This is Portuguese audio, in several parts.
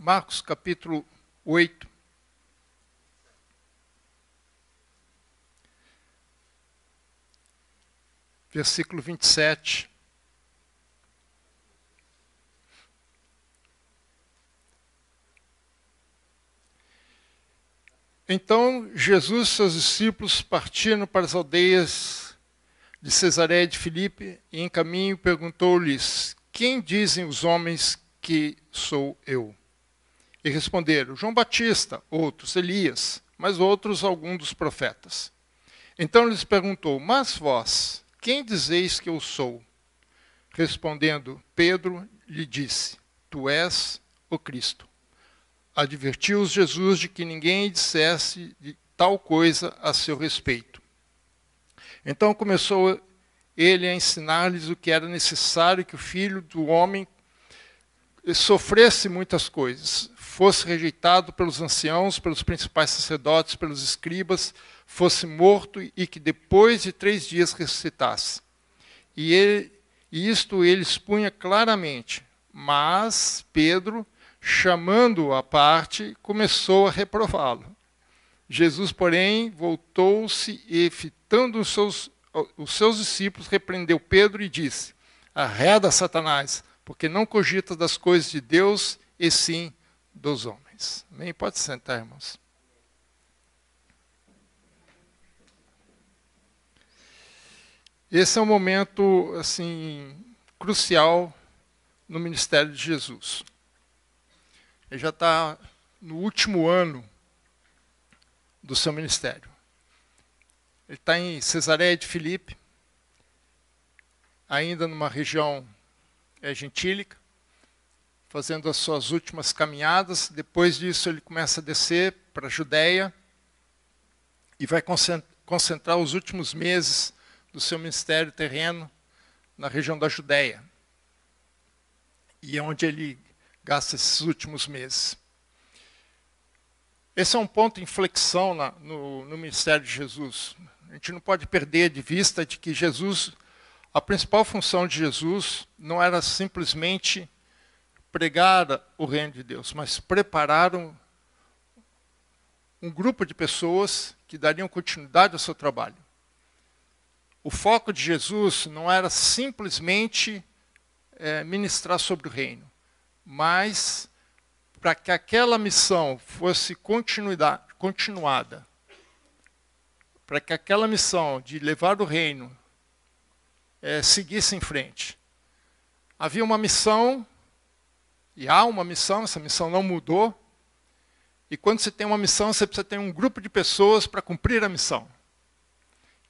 Marcos capítulo 8. Versículo 27. Então Jesus e seus discípulos partiram para as aldeias de Cesareia de Filipe e em caminho perguntou-lhes: quem dizem os homens que sou eu? E responderam: João Batista, outros Elias, mas outros algum dos profetas. Então lhes perguntou: mas vós, quem dizeis que eu sou? Respondendo, Pedro lhe disse: tu és o Cristo. Advertiu-os Jesus de que ninguém dissesse de tal coisa a seu respeito. Então começou ele a ensinar-lhes o que era necessário que o Filho do Homem sofresse muitas coisas, fosse rejeitado pelos anciãos, pelos principais sacerdotes, pelos escribas, fosse morto e que depois de 3 dias ressuscitasse. E isto ele expunha claramente, mas Pedro, chamando-o à parte, começou a reprová-lo. Jesus, porém, voltou-se e, fitando os seus discípulos, repreendeu Pedro e disse: arreda, Satanás, porque não cogitas das coisas de Deus, e sim dos homens. Amém? Pode sentar, irmãos. Esse é um momento assim crucial no ministério de Jesus. Ele já está no último ano do seu ministério. Ele está em Cesareia de Filipe, ainda numa região gentílica, fazendo as suas últimas caminhadas. Depois disso ele começa a descer para a Judéia e vai concentrar os últimos meses do seu ministério terreno na região da Judéia. E é onde ele gasta esses últimos meses. Esse é um ponto de inflexão no ministério de Jesus. A gente não pode perder de vista de que Jesus, a principal função de Jesus não era simplesmente pregar o reino de Deus, mas preparar um grupo de pessoas que dariam continuidade ao seu trabalho. O foco de Jesus não era simplesmente ministrar sobre o reino, mas para que aquela missão fosse continuada, para que aquela missão de levar o reino seguisse em frente. Havia uma missão, e há uma missão, essa missão não mudou, e quando você tem uma missão, você precisa ter um grupo de pessoas para cumprir a missão.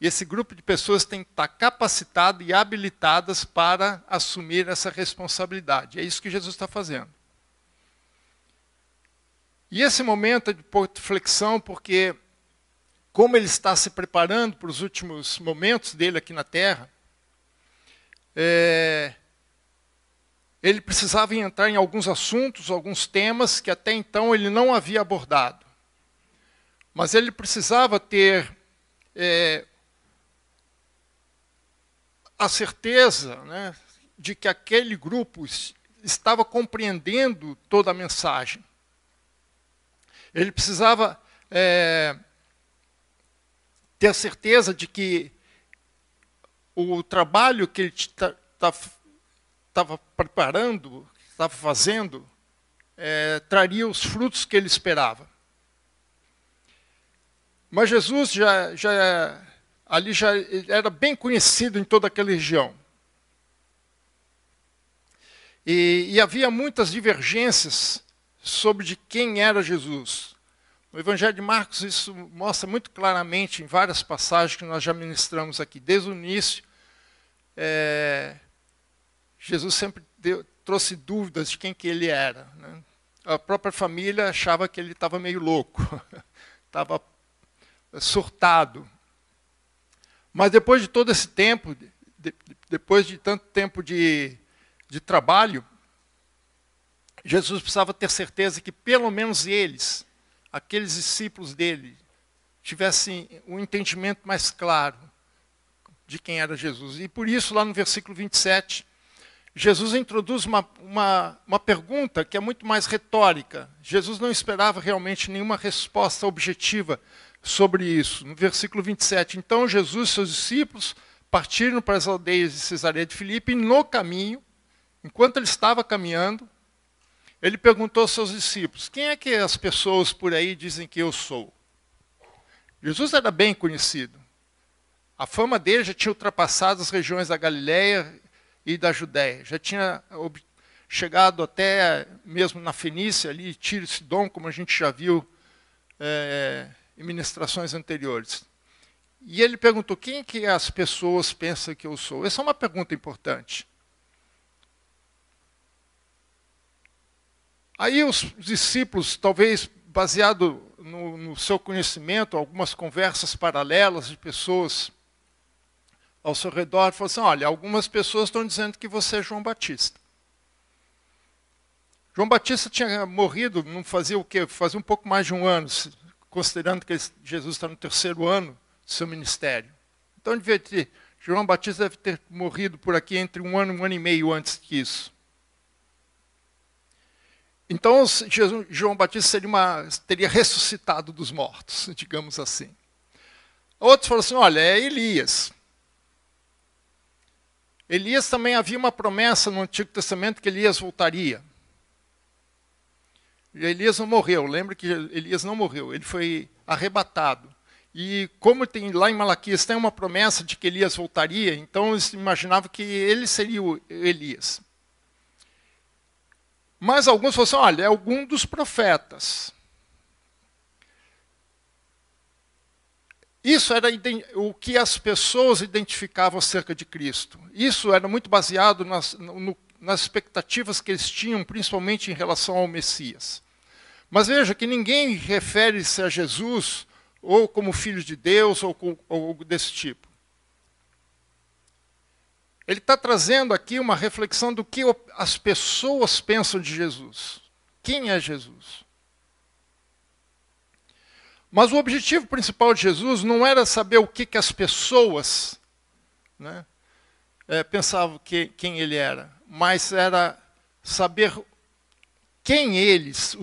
E esse grupo de pessoas tem que estar capacitado e habilitadas para assumir essa responsabilidade. É isso que Jesus está fazendo. E esse momento é de flexão, porque como ele está se preparando para os últimos momentos dele aqui na Terra, ele precisava entrar em alguns assuntos, alguns temas que até então ele não havia abordado. Mas ele precisava ter a certeza, né, de que aquele grupo estava compreendendo toda a mensagem. Ele precisava ter a certeza de que o trabalho que ele estava preparando, estava fazendo, traria os frutos que ele esperava. Mas Jesus ali já era bem conhecido em toda aquela região. E havia muitas divergências sobre de quem era Jesus. No Evangelho de Marcos isso mostra muito claramente em várias passagens que nós já ministramos aqui. Desde o início, Jesus sempre trouxe dúvidas de quem que ele era, né? A própria família achava que ele estava meio louco, estava surtado. Mas depois de todo esse tempo, depois de tanto tempo de trabalho, Jesus precisava ter certeza que pelo menos eles, aqueles discípulos dele, tivessem um entendimento mais claro de quem era Jesus. E por isso, lá no versículo 27, Jesus introduz uma pergunta que é muito mais retórica. Jesus não esperava realmente nenhuma resposta objetiva sobre isso. No versículo 27, então Jesus e seus discípulos partiram para as aldeias de Cesareia de Filipe e no caminho, enquanto ele estava caminhando, ele perguntou aos seus discípulos, quem é que as pessoas por aí dizem que eu sou? Jesus era bem conhecido. A fama dele já tinha ultrapassado as regiões da Galileia e da Judéia. Já tinha chegado até mesmo na Fenícia, ali, Tiro e Sidom, como a gente já viu em ministrações anteriores. E ele perguntou, quem é que as pessoas pensam que eu sou? Essa é uma pergunta importante. Aí os discípulos, talvez baseado no seu conhecimento, algumas conversas paralelas de pessoas ao seu redor, falaram assim, olha, algumas pessoas estão dizendo que você é João Batista. João Batista tinha morrido, não fazia o quê? Fazia um pouco mais de um ano, considerando que Jesus está no 3º ano do seu ministério. Então, João Batista deve ter morrido por aqui entre um ano e meio antes disso. Então, João Batista teria ressuscitado dos mortos, digamos assim. Outros falaram assim, olha, é Elias. Elias também havia uma promessa no Antigo Testamento que Elias voltaria. E Elias não morreu, lembra que Elias não morreu, ele foi arrebatado. E como tem lá em Malaquias tem uma promessa de que Elias voltaria, então eles imaginavam que ele seria o Elias. Mas alguns falaram assim, olha, é algum dos profetas. Isso era o que as pessoas identificavam acerca de Cristo. Isso era muito baseado nas expectativas que eles tinham, principalmente em relação ao Messias. Mas veja que ninguém refere-se a Jesus ou como filho de Deus ou algo desse tipo. Ele está trazendo aqui uma reflexão do que as pessoas pensam de Jesus. Quem é Jesus? Mas o objetivo principal de Jesus não era saber o que as pessoas pensavam quem ele era, mas era saber quem eles,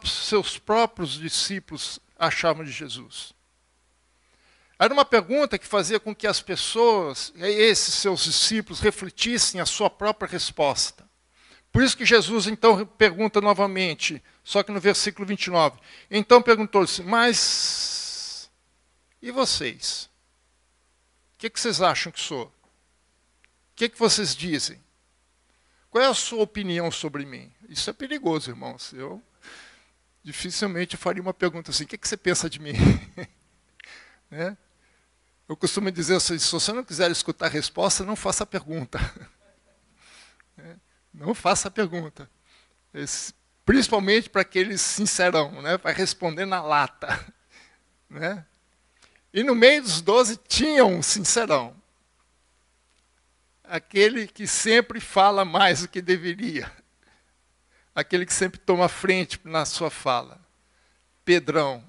seus próprios discípulos, achavam de Jesus. Era uma pergunta que fazia com que as pessoas, esses seus discípulos, refletissem a sua própria resposta. Por isso que Jesus então pergunta novamente, só que no versículo 29. Então perguntou-lhes, mas e vocês? O que vocês acham que sou? O que vocês dizem? Qual é a sua opinião sobre mim? Isso é perigoso, irmãos. Eu dificilmente faria uma pergunta assim, o que você pensa de mim? Né? Eu costumo dizer assim, se você não quiser escutar a resposta, não faça a pergunta. Não faça a pergunta. Principalmente para aqueles sincerão, né? Vai responder na lata. Né? E no meio dos 12 tinha um sincerão. Aquele que sempre fala mais do que deveria. Aquele que sempre toma frente na sua fala. Pedrão.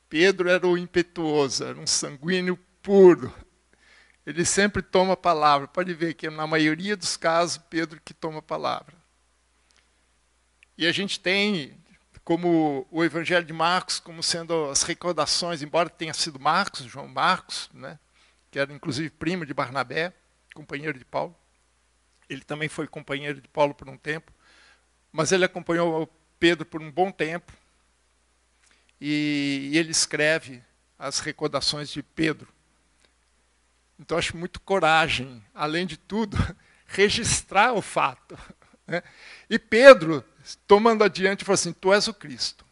Pedro era o impetuoso, era um sanguíneo puro. Ele sempre toma a palavra. Pode ver que na maioria dos casos, Pedro que toma a palavra. E a gente tem como o Evangelho de Marcos, como sendo as recordações, embora tenha sido Marcos, João Marcos, né, que era inclusive primo de Barnabé, companheiro de Paulo. Ele também foi companheiro de Paulo por um tempo, mas ele acompanhou Pedro por um bom tempo. E ele escreve as recordações de Pedro. Então, acho muito coragem, além de tudo, registrar o fato. Né? E Pedro, tomando adiante, falou assim, tu és o Cristo.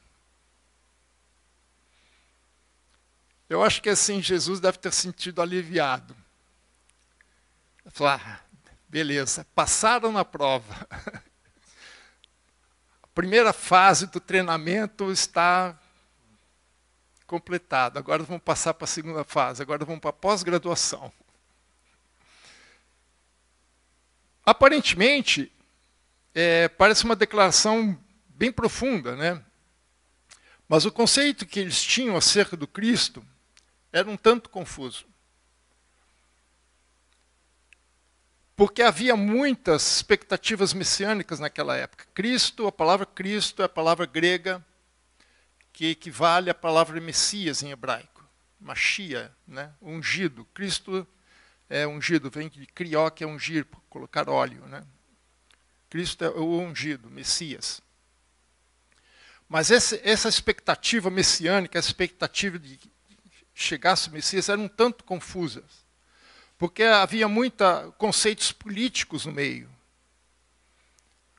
Eu acho que assim, Jesus deve ter sentido aliviado. Falou, beleza, passaram na prova. A primeira fase do treinamento está completada. Agora vamos passar para a segunda fase. Agora vamos para a pós-graduação. Aparentemente, parece uma declaração bem profunda, né? Mas o conceito que eles tinham acerca do Cristo era um tanto confuso. Porque havia muitas expectativas messiânicas naquela época. Cristo, a palavra Cristo é a palavra grega que equivale à palavra Messias em hebraico. Machia, né? Ungido. Cristo é ungido, vem de crió, que é ungir, colocar óleo, né? Cristo é o ungido, Messias. Mas essa expectativa messiânica, a expectativa de que chegasse o Messias, eram um tanto confusas. Porque havia muitos conceitos políticos no meio.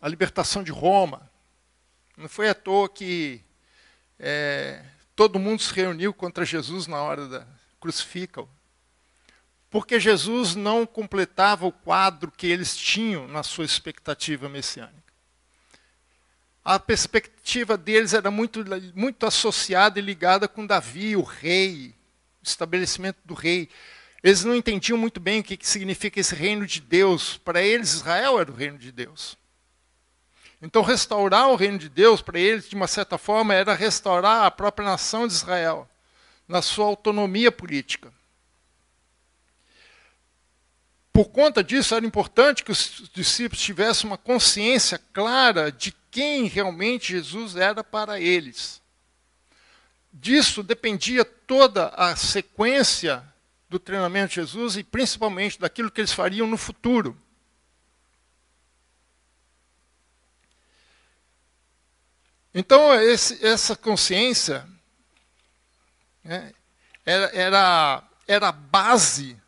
A libertação de Roma. Não foi à toa que todo mundo se reuniu contra Jesus na hora da crucifica-o. Porque Jesus não completava o quadro que eles tinham na sua expectativa messiânica. A perspectiva deles era muito associada e ligada com Davi, o rei, o estabelecimento do rei. Eles não entendiam muito bem o que significa esse reino de Deus. Para eles, Israel era o reino de Deus. Então, restaurar o reino de Deus, para eles, de uma certa forma, era restaurar a própria nação de Israel, na sua autonomia política. Por conta disso, era importante que os discípulos tivessem uma consciência clara de quem realmente Jesus era para eles. Disso dependia toda a sequência do treinamento de Jesus e principalmente daquilo que eles fariam no futuro. Então, essa consciência, né, era a base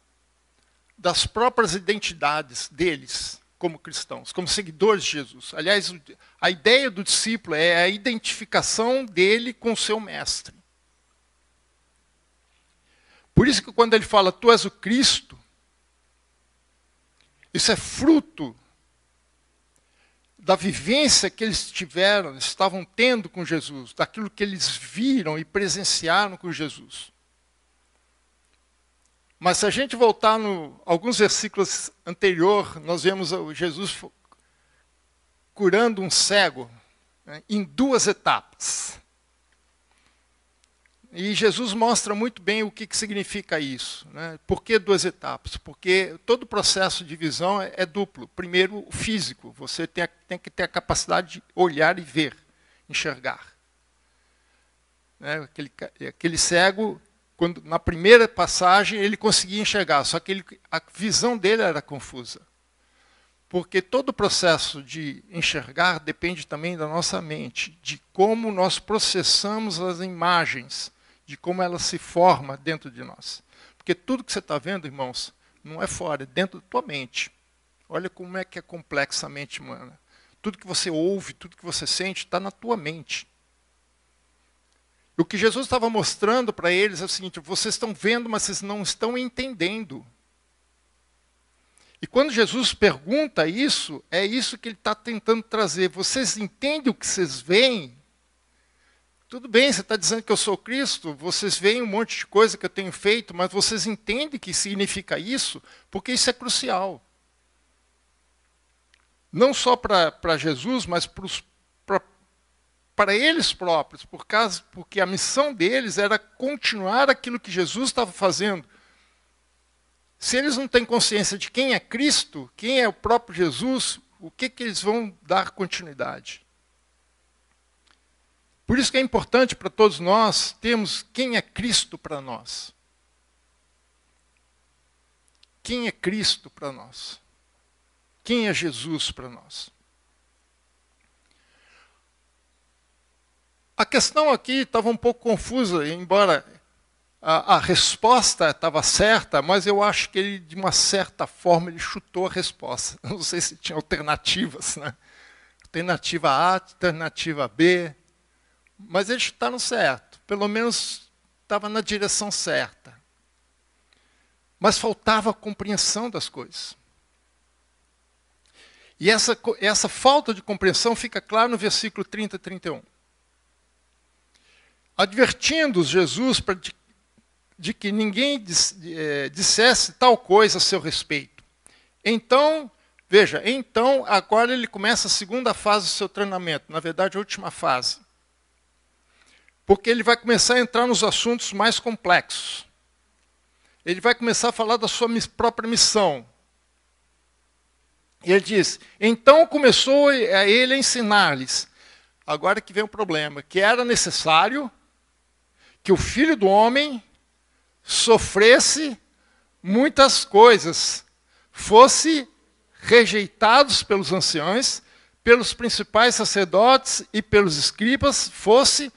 das próprias identidades deles como cristãos, como seguidores de Jesus. Aliás, a ideia do discípulo é a identificação dele com o seu mestre. Por isso que quando ele fala, tu és o Cristo, isso é fruto da vivência que eles tiveram, estavam tendo com Jesus, daquilo que eles viram e presenciaram com Jesus. Mas se a gente voltar alguns versículos anteriores, nós vemos Jesus curando um cego, né, em 2 etapas. E Jesus mostra muito bem o que significa isso. Né? Por que 2 etapas? Porque todo o processo de visão é duplo. Primeiro, o físico. Você tem que ter a capacidade de olhar e ver, enxergar. Né? Aquele cego, na primeira passagem, ele conseguia enxergar, só que a visão dele era confusa. Porque todo o processo de enxergar depende também da nossa mente, de como nós processamos as imagens, de como ela se forma dentro de nós. Porque tudo que você está vendo, irmãos, não é fora, é dentro da tua mente. Olha como é que é complexa a mente humana. Tudo que você ouve, tudo que você sente, está na tua mente. O que Jesus estava mostrando para eles é o seguinte, vocês estão vendo, mas vocês não estão entendendo. E quando Jesus pergunta isso, é isso que ele está tentando trazer. Vocês entendem o que vocês veem? Tudo bem, você está dizendo que eu sou Cristo, vocês veem um monte de coisa que eu tenho feito, mas vocês entendem o que significa isso? Porque isso é crucial. Não só para Jesus, mas para eles próprios, porque a missão deles era continuar aquilo que Jesus estava fazendo. Se eles não têm consciência de quem é Cristo, quem é o próprio Jesus, o que eles vão dar continuidade? Por isso que é importante para todos nós termos quem é Cristo para nós. Quem é Cristo para nós? Quem é Jesus para nós? A questão aqui estava um pouco confusa, embora a resposta estava certa, mas eu acho que ele, de uma certa forma, ele chutou a resposta. Não sei se tinha alternativas, né? Alternativa A, alternativa B, mas eles chutaram certo. Pelo menos estava na direção certa. Mas faltava a compreensão das coisas. E essa falta de compreensão fica clara no versículo 30 e 31. Advertindo-os Jesus de que ninguém dissesse tal coisa a seu respeito. Então, veja, agora ele começa a segunda fase do seu treinamento, na verdade a última fase. Porque ele vai começar a entrar nos assuntos mais complexos. Ele vai começar a falar da sua própria missão. E ele diz, então começou ele a ensinar-lhes, agora que vem o problema, que era necessário que o Filho do Homem sofresse muitas coisas, fosse rejeitados pelos anciãos, pelos principais sacerdotes e pelos escribas, fosse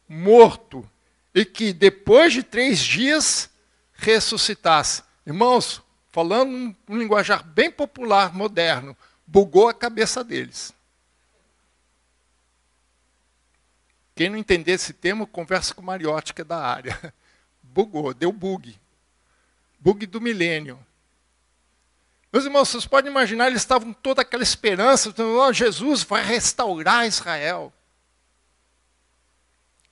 morto, e que depois de 3 dias ressuscitasse. Irmãos, falando um linguajar bem popular, moderno, bugou a cabeça deles. Quem não entender esse termo, conversa com o Mariotti, que é da área. Bugou, deu bug. Bug do milênio. Meus irmãos, vocês podem imaginar, eles estavam com toda aquela esperança, oh, Jesus vai restaurar Israel.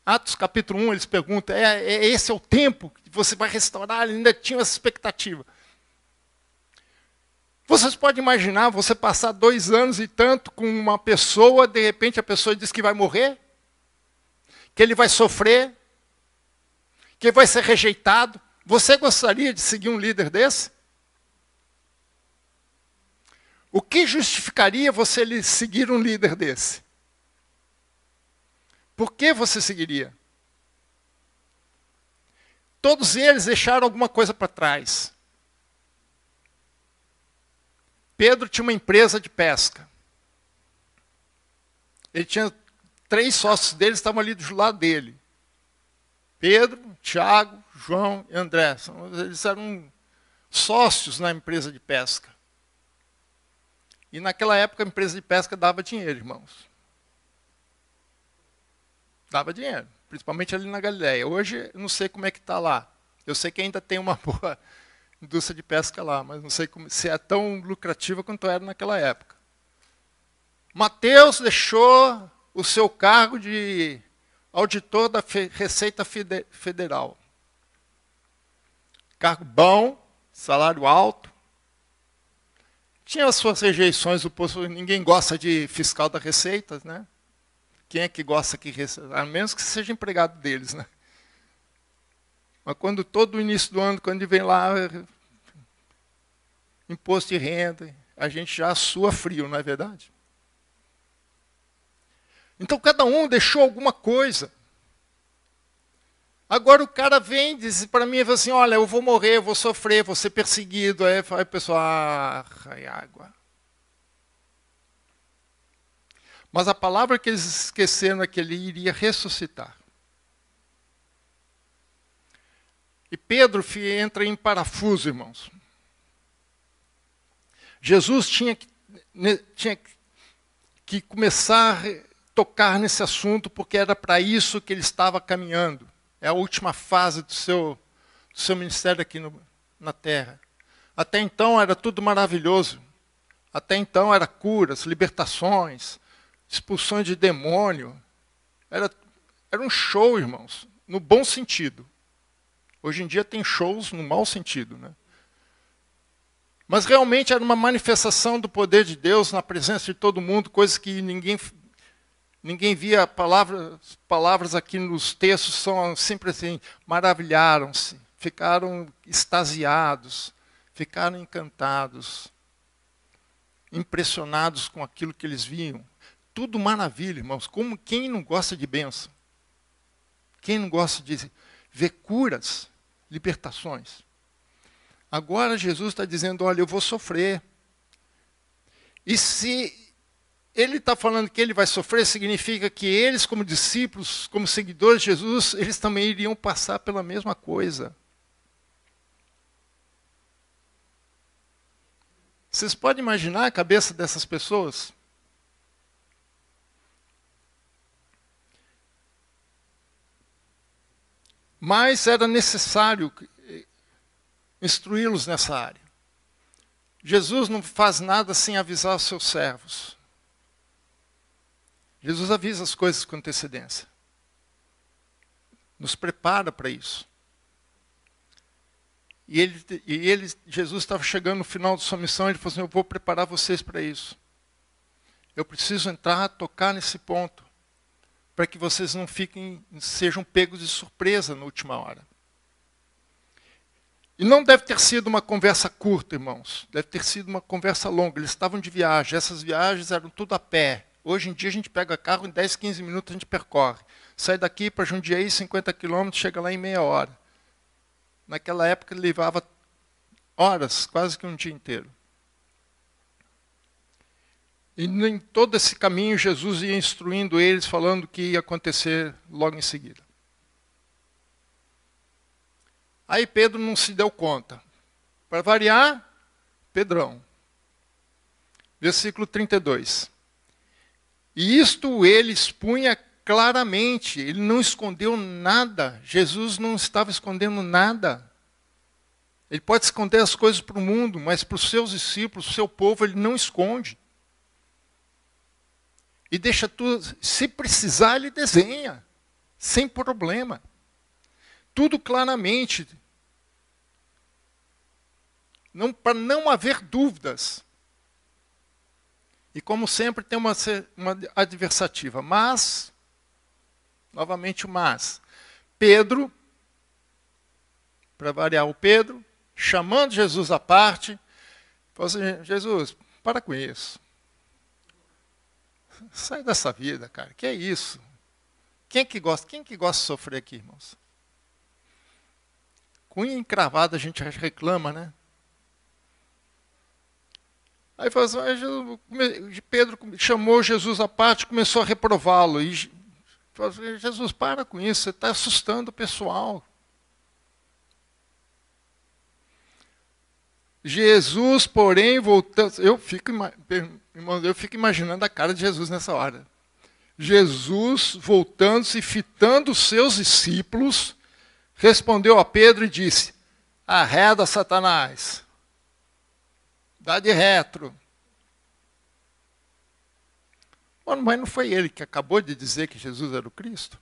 Atos capítulo 1, eles perguntam, esse é o tempo que você vai restaurar? Eles ainda tinham essa expectativa. Vocês podem imaginar você passar 2 anos e tanto com uma pessoa, de repente a pessoa diz que vai morrer? Que ele vai sofrer? Que ele vai ser rejeitado? Você gostaria de seguir um líder desse? O que justificaria você seguir um líder desse? Por que você seguiria? Todos eles deixaram alguma coisa para trás. Pedro tinha uma empresa de pesca. Ele tinha 3 sócios dele, estavam ali do lado dele. Pedro, Tiago, João e André. Eles eram sócios na empresa de pesca. E naquela época a empresa de pesca dava dinheiro, irmãos. Dava dinheiro, principalmente ali na Galileia. Hoje eu não sei como é que está lá. Eu sei que ainda tem uma boa indústria de pesca lá, mas não sei se é tão lucrativa quanto era naquela época. Mateus deixou o seu cargo de auditor da Receita Federal. Cargo bom, salário alto. Tinha as suas rejeições, ninguém gosta de fiscal da Receita, né? Quem é que gosta que receba? A menos que seja empregado deles, né? Mas quando todo o início do ano, quando ele vem lá, imposto de renda, a gente já sua frio, não é verdade? Então cada um deixou alguma coisa. Agora o cara vem e diz para mim assim, olha, eu vou morrer, eu vou sofrer, vou ser perseguido. Aí o pessoal, água. Mas a palavra que eles esqueceram é que ele iria ressuscitar. E Pedro entra em parafuso, irmãos. Jesus tinha que começar a tocar nesse assunto, porque era para isso que ele estava caminhando. É a última fase do seu ministério aqui na terra. Até então era tudo maravilhoso. Até então era curas, libertações, expulsões de demônio. Era um show, irmãos, no bom sentido. Hoje em dia tem shows no mau sentido, né? Mas realmente era uma manifestação do poder de Deus na presença de todo mundo, coisas que ninguém via. Palavras aqui nos textos são sempre assim, maravilharam-se, ficaram extasiados, ficaram encantados, impressionados com aquilo que eles viam. Tudo maravilha, irmãos. Como quem não gosta de bênção? Quem não gosta de ver curas, libertações? Agora Jesus está dizendo, olha, eu vou sofrer. E se ele está falando que ele vai sofrer, significa que eles, como discípulos, como seguidores de Jesus, eles também iriam passar pela mesma coisa. Vocês podem imaginar a cabeça dessas pessoas? Mas era necessário instruí-los nessa área. Jesus não faz nada sem avisar os seus servos. Jesus avisa as coisas com antecedência. Nos prepara para isso. E Jesus estava chegando no final de sua missão, ele falou assim, eu vou preparar vocês para isso. Eu preciso entrar, tocar nesse ponto, para que vocês não sejam pegos de surpresa na última hora. E não deve ter sido uma conversa curta, irmãos. Deve ter sido uma conversa longa. Eles estavam de viagem. Essas viagens eram tudo a pé. Hoje em dia a gente pega carro, em 10, 15 minutos a gente percorre. Sai daqui para Jundiaí, 50 quilômetros, chega lá em meia hora. Naquela época ele levava horas, quase que um dia inteiro. E em todo esse caminho Jesus ia instruindo eles, falando o que ia acontecer logo em seguida. Aí Pedro não se deu conta. Para variar, Pedrão. Versículo 32. E isto ele expunha claramente, ele não escondeu nada. Jesus não estava escondendo nada. Ele pode esconder as coisas para o mundo, mas para os seus discípulos, para o seu povo, ele não esconde. E deixa tudo, se precisar, ele desenha, sem problema. Tudo claramente. Para não haver dúvidas. E como sempre tem uma adversativa. Mas, novamente o mas. Pedro, para variar o Pedro, chamando Jesus à parte, falou assim, Jesus, para com isso. Sai dessa vida, cara. Que é isso? Quem que gosta de sofrer aqui, irmãos? Com unha encravada a gente reclama, né? Aí Pedro chamou Jesus à parte e começou a reprová-lo. E falou assim, Jesus, para com isso, você está assustando o pessoal. Jesus, porém, voltando... Eu fico imaginando a cara de Jesus nessa hora. Jesus, voltando-se e fitando os seus discípulos, respondeu a Pedro e disse, arreda, Satanás. Dá de retro. Mas não foi ele que acabou de dizer que Jesus era o Cristo?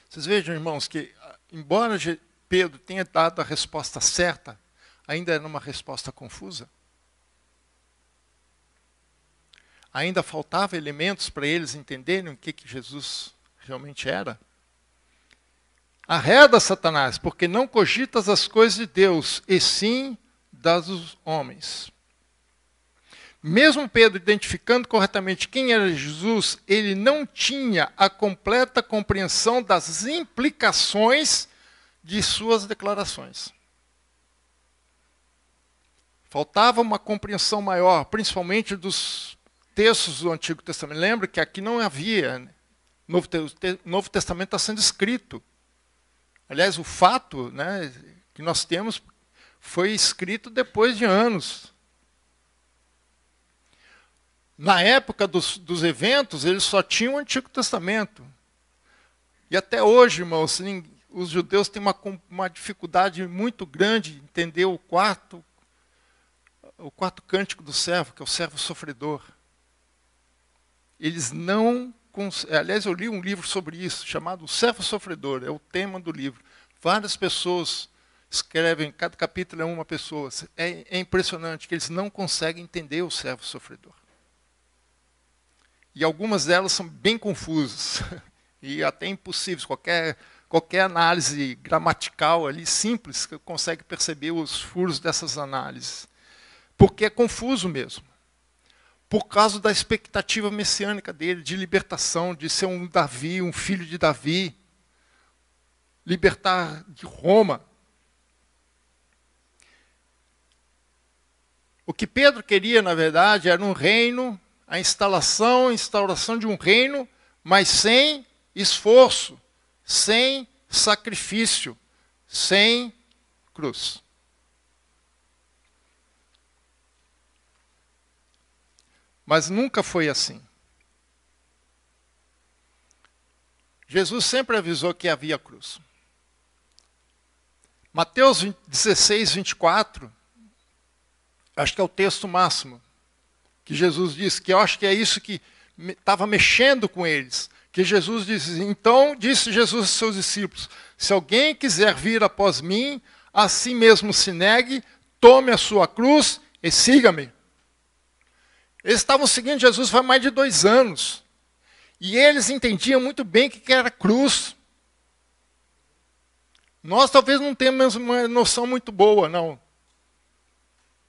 Vocês vejam, irmãos, que embora Pedro tenha dado a resposta certa, ainda era uma resposta confusa. Ainda faltava elementos para eles entenderem o que Jesus realmente era. Arreda, Satanás, porque não cogitas as coisas de Deus, e sim dos homens. Mesmo Pedro identificando corretamente quem era Jesus, ele não tinha a completa compreensão das implicações de suas declarações. Faltava uma compreensão maior, principalmente dos textos do Antigo Testamento. Lembra que aqui não havia, o Novo Testamento está sendo escrito. Aliás, o fato, né, que nós temos foi escrito depois de anos. Na época dos eventos, eles só tinham o Antigo Testamento. E até hoje, irmãos, os judeus têm uma dificuldade muito grande de entender o quarto cântico do servo, que é o servo sofredor. Eles não... Aliás, eu li um livro sobre isso, chamado O Servo Sofredor, é o tema do livro. Várias pessoas escrevem, cada capítulo é uma pessoa. É impressionante que eles não conseguem entender o servo sofredor. E algumas delas são bem confusas e até impossíveis. Qualquer análise gramatical ali simples consegue perceber os furos dessas análises. Porque é confuso mesmo. Por causa da expectativa messiânica dele, de libertação, de ser um Davi, um filho de Davi, libertar de Roma. O que Pedro queria, na verdade, era um reino, a instauração de um reino, mas sem esforço, sem sacrifício, sem cruz. Mas nunca foi assim. Jesus sempre avisou que havia cruz. Mateus 16, 24, acho que é o texto máximo, que Jesus disse, que eu acho que é isso que estava mexendo com eles. Que Jesus disse, então disse Jesus aos seus discípulos, se alguém quiser vir após mim, a si mesmo se negue, tome a sua cruz e siga-me. Eles estavam seguindo Jesus há mais de 2 anos. E eles entendiam muito bem o que era cruz. Nós talvez não tenhamos uma noção muito boa, não.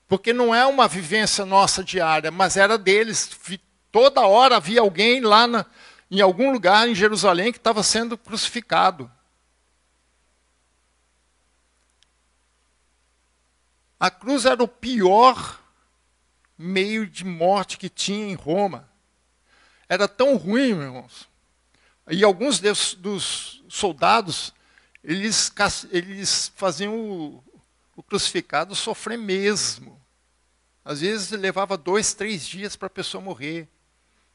Porque não é uma vivência nossa diária, mas era deles. Toda hora havia alguém lá em algum lugar em Jerusalém que estava sendo crucificado. A cruz era o pior meio de morte que tinha em Roma. Era tão ruim, meus irmãos. E alguns dos soldados, eles faziam o crucificado sofrer mesmo. Às vezes levava 2, 3 dias para a pessoa morrer.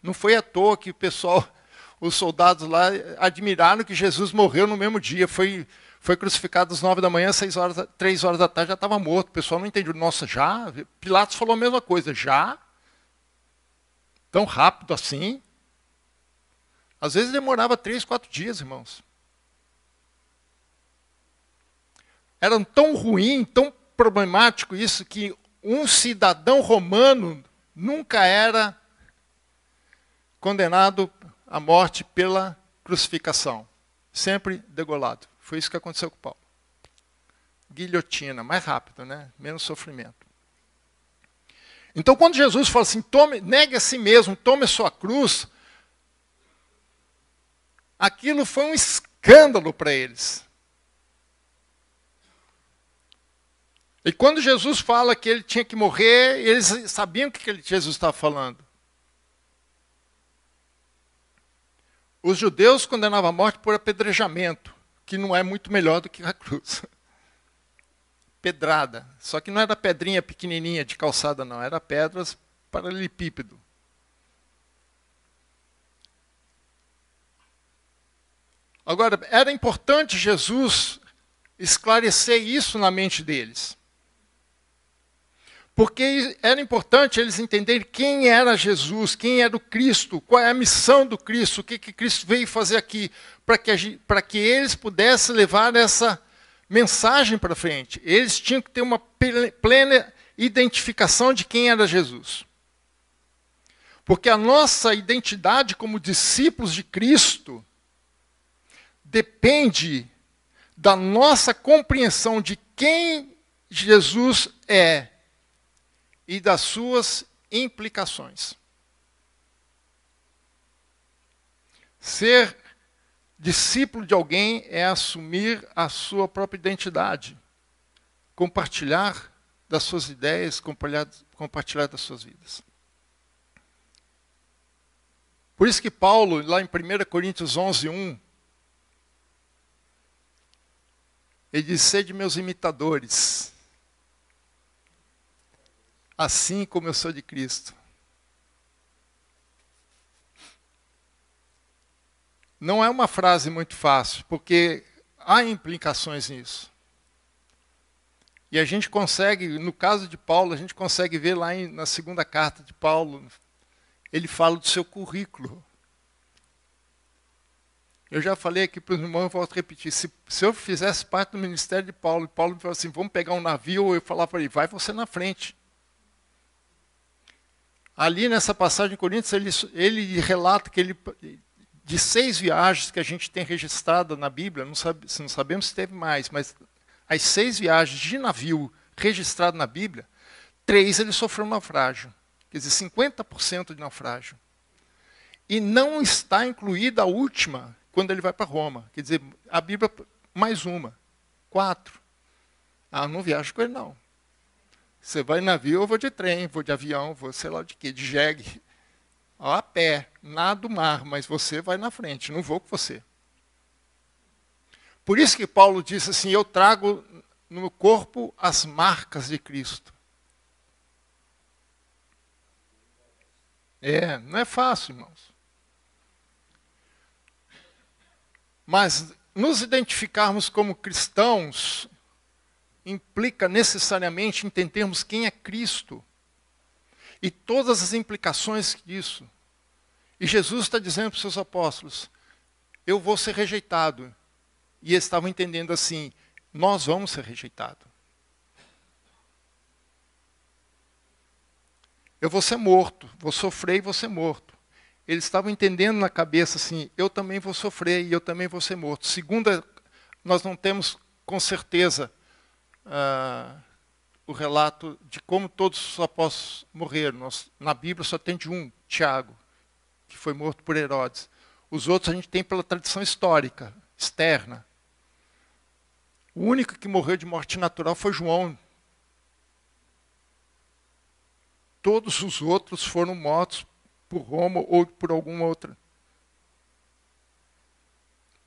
Não foi à toa que os soldados lá admiraram que Jesus morreu no mesmo dia. Foi crucificado às 9 da manhã, 3 horas da tarde já estava morto. O pessoal não entendeu. Nossa, já? Pilatos falou a mesma coisa. Já? Tão rápido assim? Às vezes demorava 3, 4 dias, irmãos. Era tão ruim, tão problemático isso, que um cidadão romano nunca era condenado à morte pela crucificação. Sempre degolado. Foi isso que aconteceu com Paulo. Guilhotina, mais rápido, né? Menos sofrimento. Então, quando Jesus fala assim, negue a si mesmo, tome a sua cruz, aquilo foi um escândalo para eles. E quando Jesus fala que ele tinha que morrer, eles sabiam o que Jesus estava falando. Os judeus condenavam a morte por apedrejamento, que não é muito melhor do que a cruz. Pedrada. Só que não era pedrinha pequenininha de calçada, não. Era pedras paralelepípedo. Agora, era importante Jesus esclarecer isso na mente deles. Porque era importante eles entenderem quem era Jesus, quem era o Cristo, qual é a missão do Cristo, o que Cristo veio fazer aqui, para que eles pudessem levar essa mensagem para frente. Eles tinham que ter uma plena identificação de quem era Jesus. Porque a nossa identidade como discípulos de Cristo depende da nossa compreensão de quem Jesus é e das suas implicações. Ser discípulo de alguém é assumir a sua própria identidade, compartilhar das suas ideias, compartilhar das suas vidas. Por isso que Paulo, lá em 1 Coríntios 11:1, ele diz, sede meus imitadores, assim como eu sou de Cristo. Não é uma frase muito fácil, porque há implicações nisso. E a gente consegue, no caso de Paulo, a gente consegue ver lá na segunda carta de Paulo, ele fala do seu currículo. Eu já falei aqui para os irmãos, eu volto a repetir, se eu fizesse parte do ministério de Paulo, e Paulo me falou assim, vamos pegar um navio, eu falava para ele, vai você na frente. Ali nessa passagem em Coríntios, ele relata que de 6 viagens que a gente tem registrado na Bíblia, não sabemos se teve mais, mas as 6 viagens de navio registradas na Bíblia, 3 ele sofreu naufrágio. Quer dizer, 50% de naufrágio. E não está incluída a última, quando ele vai para Roma. Quer dizer, a Bíblia, mais uma. 4. Ah, não viajo com ele, não. Você vai em navio, eu vou de trem, vou de avião, vou sei lá de quê, de jegue. A pé, nada do mar, mas você vai na frente, não vou com você. Por isso que Paulo disse assim, eu trago no meu corpo as marcas de Cristo. Não é fácil, irmãos. Mas nos identificarmos como cristãos implica necessariamente entendermos quem é Cristo e todas as implicações disso. E Jesus está dizendo para os seus apóstolos, eu vou ser rejeitado. E eles estavam entendendo assim, nós vamos ser rejeitados. Eu vou ser morto, vou sofrer e vou ser morto. Eles estavam entendendo na cabeça assim, eu também vou sofrer e eu também vou ser morto. Segunda, nós não temos com certeza, o relato de como todos os apóstolos morreram. Na Bíblia só tem de um, Tiago, que foi morto por Herodes. Os outros a gente tem pela tradição histórica, externa. O único que morreu de morte natural foi João. Todos os outros foram mortos por Roma ou por alguma outra.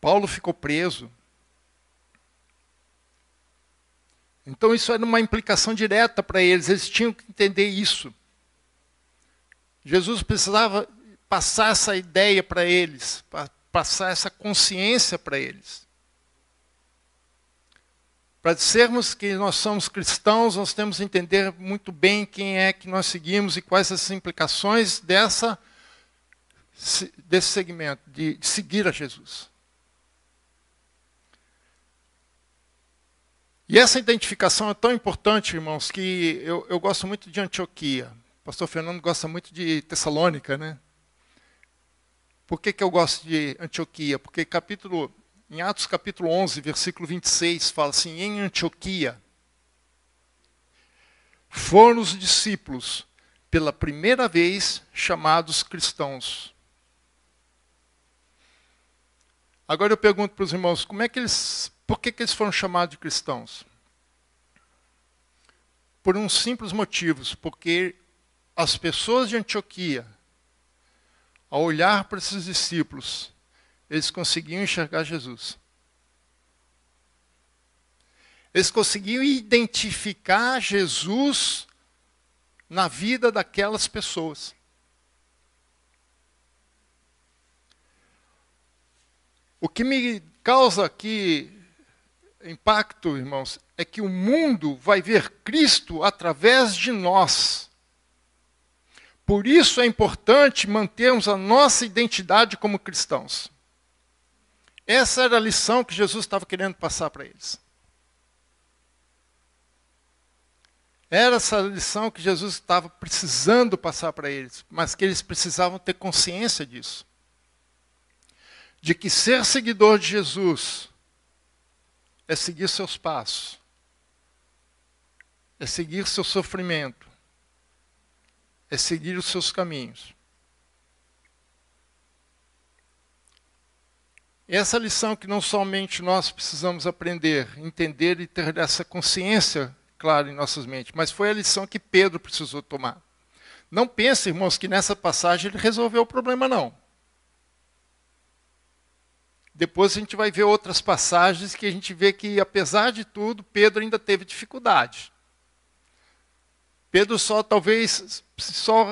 Paulo ficou preso. Então isso era uma implicação direta para eles tinham que entender isso. Jesus precisava passar essa ideia para eles, passar essa consciência para eles. Para dizermos que nós somos cristãos, nós temos que entender muito bem quem é que nós seguimos e quais as implicações desse segmento, de seguir a Jesus. E essa identificação é tão importante, irmãos, que eu gosto muito de Antioquia. O pastor Fernando gosta muito de Tessalônica, né? Por que eu gosto de Antioquia? Porque em Atos capítulo 11, versículo 26, fala assim, em Antioquia foram os discípulos, pela primeira vez, chamados cristãos. Agora eu pergunto para os irmãos, por que eles foram chamados de cristãos? Por uns simples motivos, porque as pessoas de Antioquia, ao olhar para esses discípulos, eles conseguiam enxergar Jesus. Eles conseguiam identificar Jesus na vida daquelas pessoas. O que me causa aqui impacto, irmãos, é que o mundo vai ver Cristo através de nós. Por isso é importante mantermos a nossa identidade como cristãos. Essa era a lição que Jesus estava querendo passar para eles. Era essa lição que Jesus estava precisando passar para eles, mas que eles precisavam ter consciência disso. De que ser seguidor de Jesus é seguir seus passos, é seguir seu sofrimento, é seguir os seus caminhos. Essa lição que não somente nós precisamos aprender, entender e ter essa consciência clara em nossas mentes, mas foi a lição que Pedro precisou tomar. Não pense, irmãos, que nessa passagem ele resolveu o problema, não. Depois a gente vai ver outras passagens que a gente vê que, apesar de tudo, Pedro ainda teve dificuldade. Pedro talvez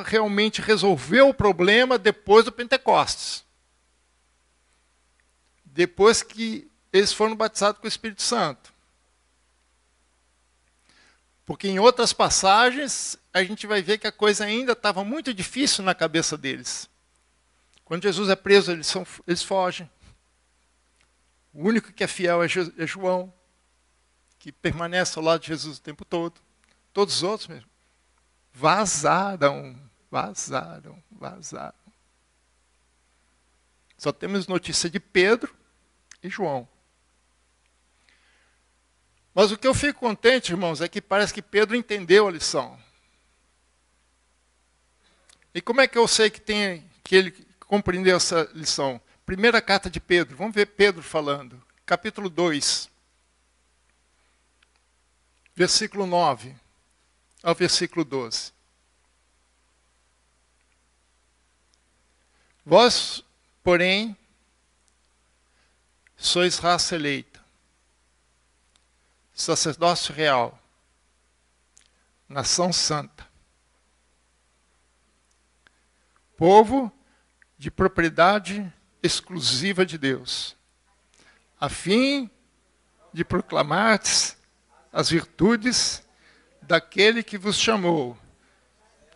realmente resolveu o problema depois do Pentecostes. Depois que eles foram batizados com o Espírito Santo. Porque em outras passagens, a gente vai ver que a coisa ainda estava muito difícil na cabeça deles. Quando Jesus é preso, eles fogem. O único que é fiel é João, que permanece ao lado de Jesus o tempo todo. Todos os outros mesmo. Vazaram. Só temos notícia de Pedro e João. Mas o que eu fico contente, irmãos, é que parece que Pedro entendeu a lição. E como é que eu sei que ele compreendeu essa lição? Primeira carta de Pedro, vamos ver Pedro falando. Capítulo 2, versículo 9 ao versículo 12. Vós, porém, sois raça eleita, sacerdócio real, nação santa, povo de propriedade exclusiva de Deus, a fim de proclamardes as virtudes daquele que vos chamou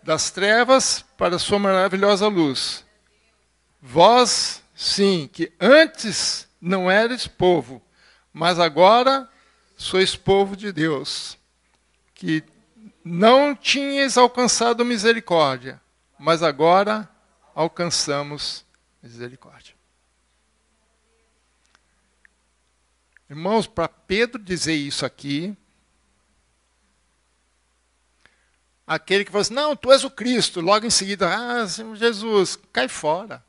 das trevas para a sua maravilhosa luz. Vós, sim, que antes não eres povo, mas agora sois povo de Deus, que não tinhas alcançado misericórdia, mas agora alcançamos misericórdia. Irmãos, para Pedro dizer isso aqui, aquele que fala assim, não, tu és o Cristo, logo em seguida, ah, Senhor Jesus, cai fora.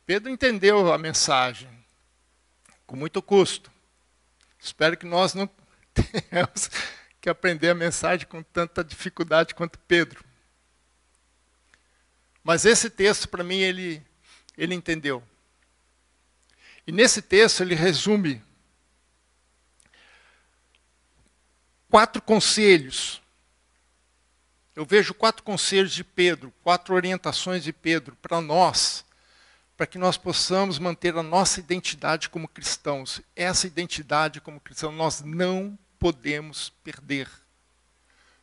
Pedro entendeu a mensagem, com muito custo. Espero que nós não tenhamos que aprender a mensagem com tanta dificuldade quanto Pedro. Mas esse texto, para mim, ele entendeu. E nesse texto ele resume 4 conselhos. Eu vejo 4 conselhos de Pedro, 4 orientações de Pedro para nós, para que nós possamos manter a nossa identidade como cristãos. Essa identidade como cristãos nós não podemos perder.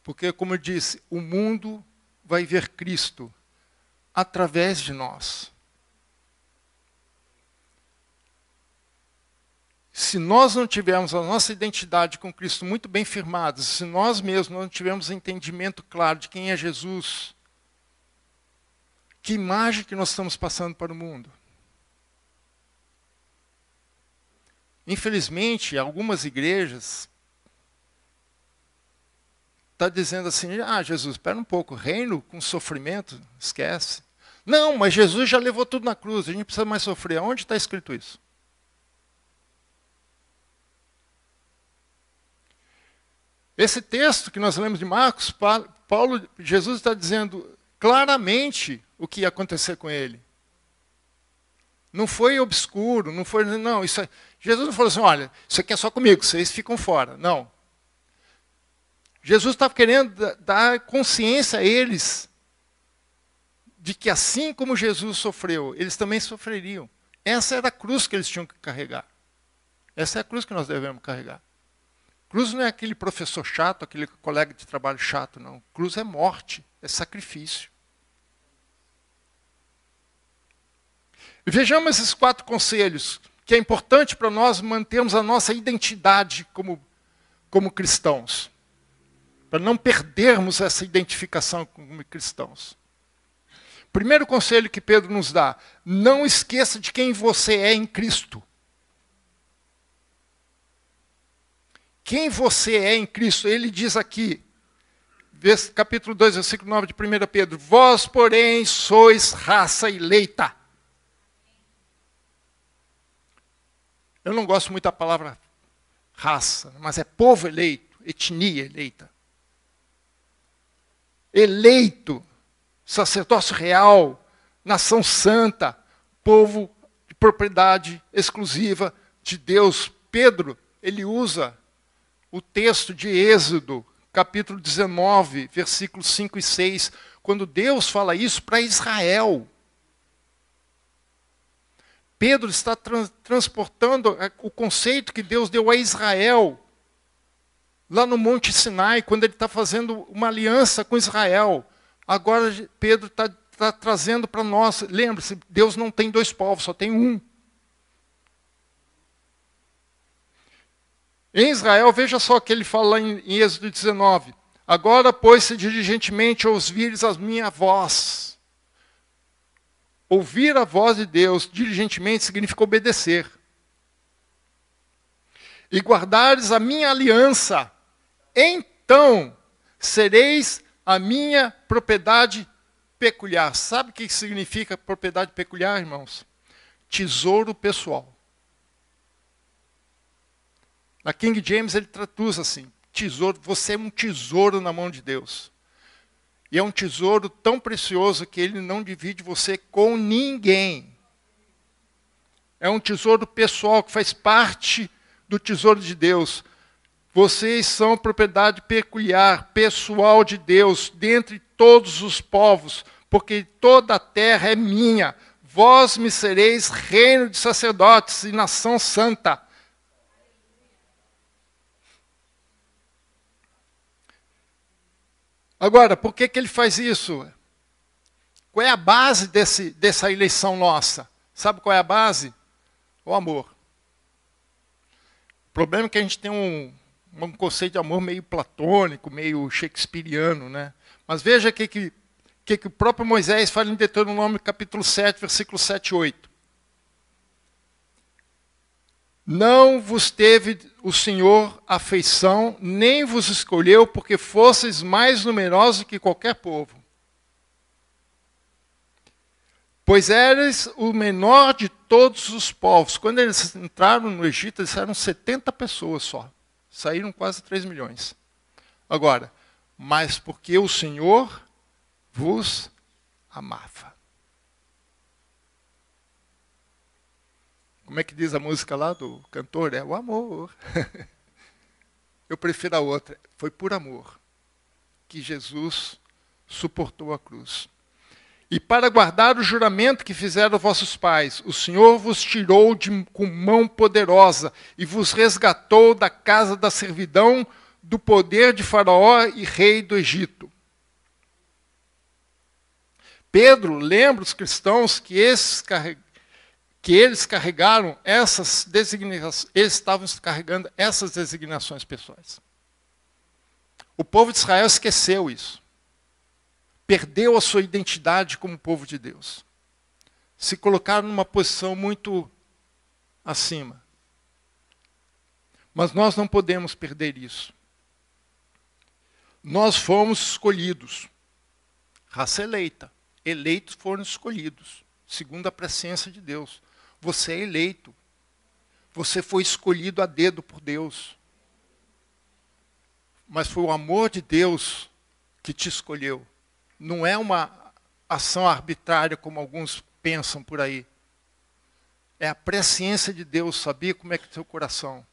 Porque, como eu disse, o mundo vai ver Cristo através de nós. Se nós não tivermos a nossa identidade com Cristo muito bem firmada, se nós mesmos não tivermos entendimento claro de quem é Jesus, que imagem que nós estamos passando para o mundo? Infelizmente, algumas igrejas estão dizendo assim, ah, Jesus, espera um pouco, reino com sofrimento, esquece. Não, mas Jesus já levou tudo na cruz, a gente precisa mais sofrer. Onde está escrito isso? Esse texto que nós lemos de Marcos, Jesus está dizendo claramente o que ia acontecer com ele. Não foi obscuro, não foi, não, Jesus não falou assim, olha, isso aqui é só comigo, vocês ficam fora. Não. Jesus estava querendo dar consciência a eles de que assim como Jesus sofreu, eles também sofreriam. Essa era a cruz que eles tinham que carregar. Essa é a cruz que nós devemos carregar. Cruz não é aquele professor chato, aquele colega de trabalho chato, não. Cruz é morte, é sacrifício. E vejamos esses 4 conselhos, que é importante para nós mantermos a nossa identidade como cristãos. Para não perdermos essa identificação como cristãos. Primeiro conselho que Pedro nos dá, não esqueça de quem você é em Cristo. Quem você é em Cristo? Ele diz aqui, capítulo 2, versículo 9 de 1 Pedro, vós, porém, sois raça eleita. Eu não gosto muito da palavra raça, mas é povo eleito, etnia eleita. Eleito, sacerdócio real, nação santa, povo de propriedade exclusiva de Deus. Pedro, ele usa o texto de Êxodo, capítulo 19, versículos 5 e 6, quando Deus fala isso para Israel. Pedro está transportando o conceito que Deus deu a Israel, lá no Monte Sinai, quando ele está fazendo uma aliança com Israel. Agora Pedro está trazendo para nós, lembre-se, Deus não tem 2 povos, só tem um. Em Israel, veja só o que ele fala lá em Êxodo 19. Agora, pois, se diligentemente ouvires a minha voz. Ouvir a voz de Deus diligentemente significa obedecer. E guardares a minha aliança, então sereis a minha propriedade peculiar. Sabe o que significa propriedade peculiar, irmãos? Tesouro pessoal. Na King James ele traduz assim, tesouro, você é um tesouro na mão de Deus. E é um tesouro tão precioso que ele não divide você com ninguém. É um tesouro pessoal que faz parte do tesouro de Deus. Vocês são propriedade peculiar, pessoal de Deus, dentre todos os povos, porque toda a terra é minha. Vós me sereis reino de sacerdotes e nação santa. Agora, por que ele faz isso? Qual é a base dessa eleição nossa? Sabe qual é a base? O amor. O problema é que a gente tem um conceito de amor meio platônico, meio shakespeariano, né? Mas veja o que o próprio Moisés fala em Deuteronômio capítulo 7, versículos 7 e 8. Não vos teve o Senhor afeição, nem vos escolheu, porque fosseis mais numerosos que qualquer povo. Pois eres o menor de todos os povos. Quando eles entraram no Egito, eles eram 70 pessoas só. Saíram quase 3 milhões. Agora, mas porque o Senhor vos amava. Como é que diz a música lá do cantor? É o amor. Eu prefiro a outra. Foi por amor que Jesus suportou a cruz. E para guardar o juramento que fizeram vossos pais, o Senhor vos tirou com mão poderosa e vos resgatou da casa da servidão, do poder de Faraó e rei do Egito. Pedro lembra os cristãos que eles carregaram essas designações, eles estavam carregando essas designações pessoais. O povo de Israel esqueceu isso. Perdeu a sua identidade como povo de Deus. Se colocaram numa posição muito acima. Mas nós não podemos perder isso. Nós fomos escolhidos. Raça eleita. Eleitos foram escolhidos, segundo a presciência de Deus. Você é eleito. Você foi escolhido a dedo por Deus. Mas foi o amor de Deus que te escolheu. Não é uma ação arbitrária, como alguns pensam por aí. É a presciência de Deus, sabia como é que é o seu coração.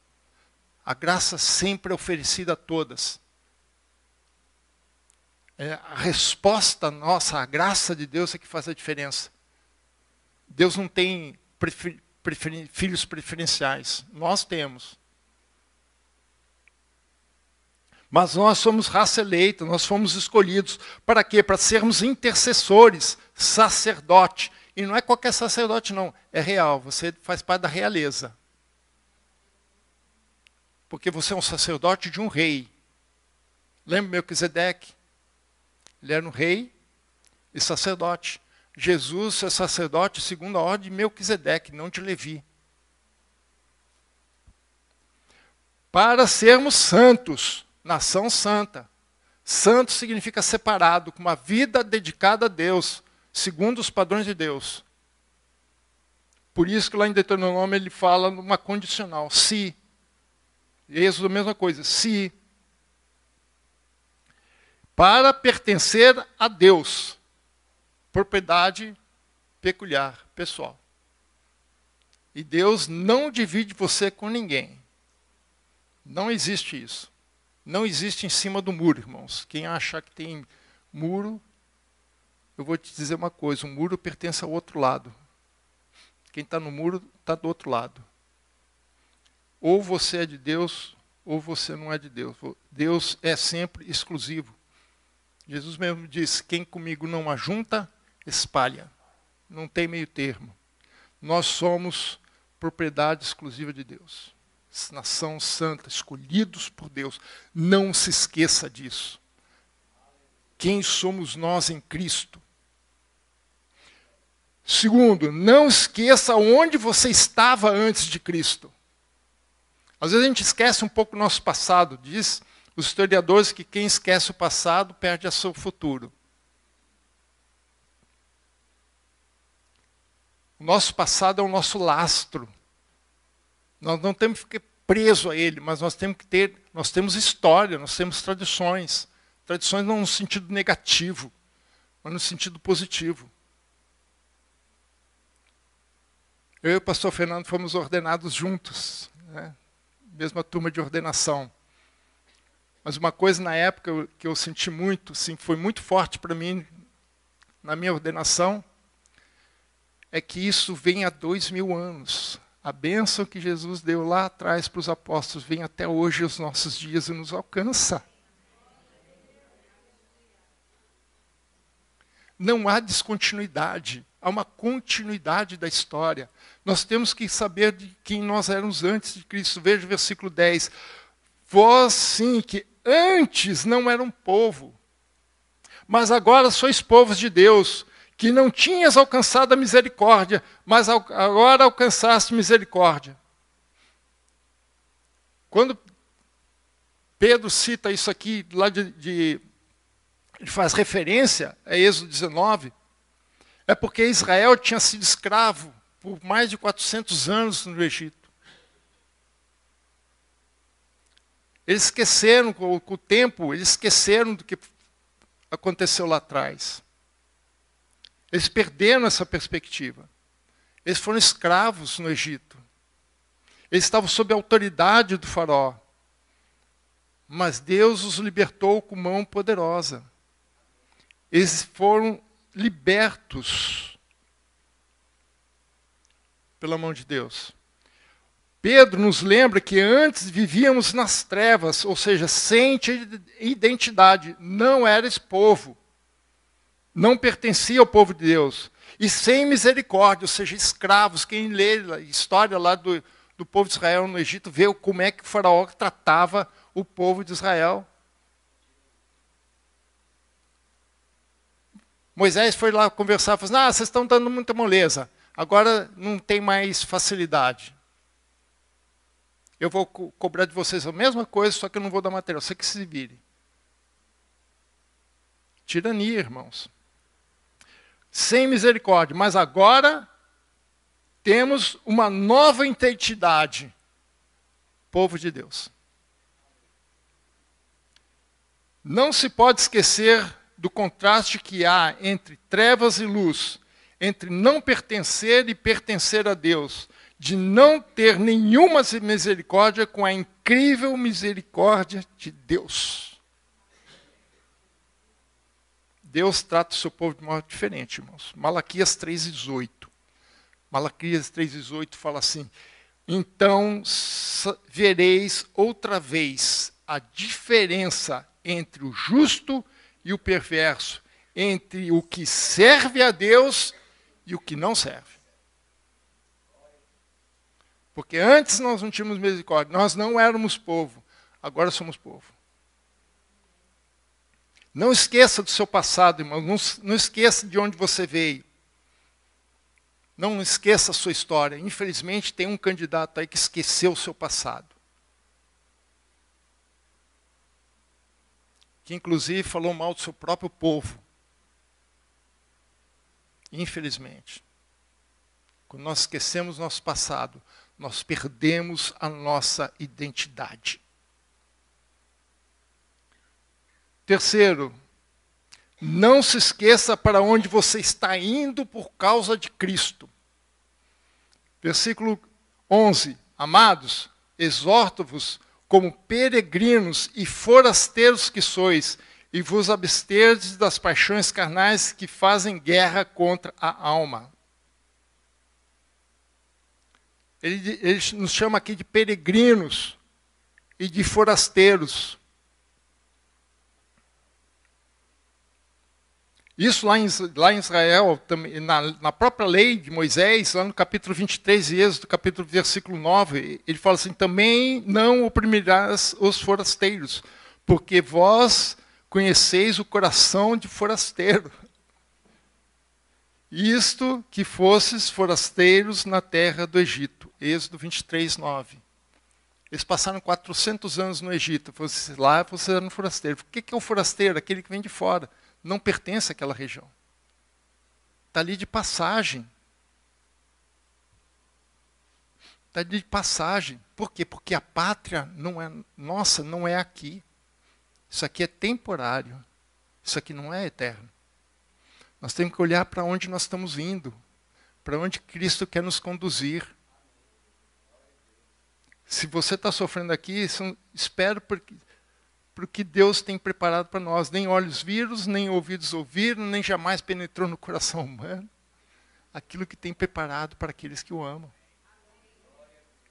A graça sempre é oferecida a todas. É a resposta nossa, a graça de Deus é que faz a diferença. Deus não tem filhos preferenciais. Nós temos. Mas nós somos raça eleita, nós fomos escolhidos. Para quê? Para sermos intercessores, sacerdote. E não é qualquer sacerdote, não. É real, você faz parte da realeza. Porque você é um sacerdote de um rei. Lembra Melquisedeque? Ele era um rei e sacerdote. Jesus é sacerdote segundo a ordem de Melquisedeque, não de Levi. Para sermos santos, nação santa. Santo significa separado, com uma vida dedicada a Deus, segundo os padrões de Deus. Por isso que lá em Deuteronômio ele fala numa condicional, se. Êxodo a mesma coisa, se. Para pertencer a Deus. Propriedade peculiar, pessoal. E Deus não divide você com ninguém. Não existe isso. Não existe em cima do muro, irmãos. Quem achar que tem muro, eu vou te dizer uma coisa, o muro pertence ao outro lado. Quem está no muro está do outro lado. Ou você é de Deus, ou você não é de Deus. Deus é sempre exclusivo. Jesus mesmo disse, quem comigo não ajunta, espalha. Não tem meio termo. Nós somos propriedade exclusiva de Deus. Nação santa, escolhidos por Deus. Não se esqueça disso. Quem somos nós em Cristo? Segundo, não esqueça onde você estava antes de Cristo. Às vezes a gente esquece um pouco o nosso passado. Diz os historiadores que quem esquece o passado perde o seu futuro. O nosso passado é o nosso lastro. Nós não temos que ficar presos a ele, mas nós temos história, nós temos tradições. Tradições não no sentido negativo, mas no sentido positivo. Eu e o pastor Fernando fomos ordenados juntos, né? Mesma turma de ordenação. Mas uma coisa na época que eu senti muito, assim, foi muito forte para mim, na minha ordenação, é que isso vem há 2000 anos. A bênção que Jesus deu lá atrás para os apóstolos vem até hoje aos nossos dias e nos alcança. Não há descontinuidade, há uma continuidade da história. Nós temos que saber de quem nós éramos antes de Cristo. Veja o versículo 10. Vós, sim, que antes não eram povo, mas agora sois povos de Deus, que não tinhas alcançado a misericórdia, mas agora alcançaste misericórdia. Quando Pedro cita isso aqui, lá ele faz referência a Êxodo 19, é porque Israel tinha sido escravo por mais de 400 anos no Egito. Eles esqueceram, com o tempo, eles esqueceram do que aconteceu lá atrás. Eles perderam essa perspectiva. Eles foram escravos no Egito. Eles estavam sob a autoridade do faraó. Mas Deus os libertou com mão poderosa. Eles foram libertos pela mão de Deus. Pedro nos lembra que antes vivíamos nas trevas, ou seja, sem identidade. Não era esse povo. Não pertencia ao povo de Deus. E sem misericórdia, ou seja, escravos. Quem lê a história lá do povo de Israel no Egito, vê como é que o faraó tratava o povo de Israel. Moisés foi lá conversar, falou assim, vocês estão dando muita moleza, agora não tem mais facilidade. Eu vou cobrar de vocês a mesma coisa, só que eu não vou dar material, você que se vire. Tirania, irmãos. Sem misericórdia, mas agora temos uma nova identidade. Povo de Deus. Não se pode esquecer do contraste que há entre trevas e luz, entre não pertencer e pertencer a Deus, de não ter nenhuma misericórdia com a incrível misericórdia de Deus. Deus trata o seu povo de modo diferente, irmãos. Malaquias 3,18. Malaquias 3,18 fala assim, então vereis outra vez a diferença entre o justo e o perverso, entre o que serve a Deus e o que não serve. Porque antes nós não tínhamos misericórdia, nós não éramos povo, agora somos povo. Não esqueça do seu passado, irmão, não esqueça de onde você veio. Não esqueça a sua história. Infelizmente tem um candidato aí que esqueceu o seu passado. Que inclusive falou mal do seu próprio povo. Infelizmente. Quando nós esquecemos nosso passado, nós perdemos a nossa identidade. Terceiro, não se esqueça para onde você está indo por causa de Cristo. Versículo 11. Amados, exorto-vos como peregrinos e forasteiros que sois, e vos absterdes das paixões carnais que fazem guerra contra a alma. Ele nos chama aqui de peregrinos e de forasteiros. Isso lá em Israel, na própria lei de Moisés, lá no capítulo 23 de Êxodo, capítulo versículo 9, ele fala assim, também não oprimirás os forasteiros, porque vós conheceis o coração de forasteiro. Isto que fosses forasteiros na terra do Egito. Êxodo 23, 9. Eles passaram 400 anos no Egito. Lá vocês eram forasteiros. O que é o forasteiro? Aquele que vem de fora. Não pertence àquela região. Está ali de passagem. Está ali de passagem. Por quê? Porque a pátria não é nossa, não é aqui. Isso aqui é temporário. Isso aqui não é eterno. Nós temos que olhar para onde nós estamos indo. Para onde Cristo quer nos conduzir. Se você está sofrendo aqui, espero para o que Deus tem preparado para nós. Nem olhos viram, nem ouvidos ouviram, nem jamais penetrou no coração humano. Aquilo que tem preparado para aqueles que o amam.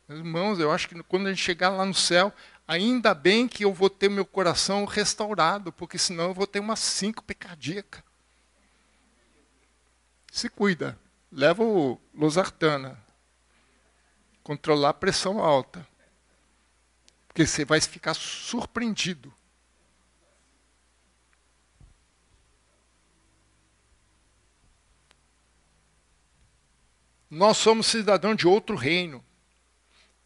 Meus irmãos, eu acho que quando a gente chegar lá no céu, ainda bem que eu vou ter meu coração restaurado, porque senão eu vou ter uma síncope cardíaca. Se cuida. Leva o losartana. Controlar a pressão alta. Porque você vai ficar surpreendido. Nós somos cidadãos de outro reino.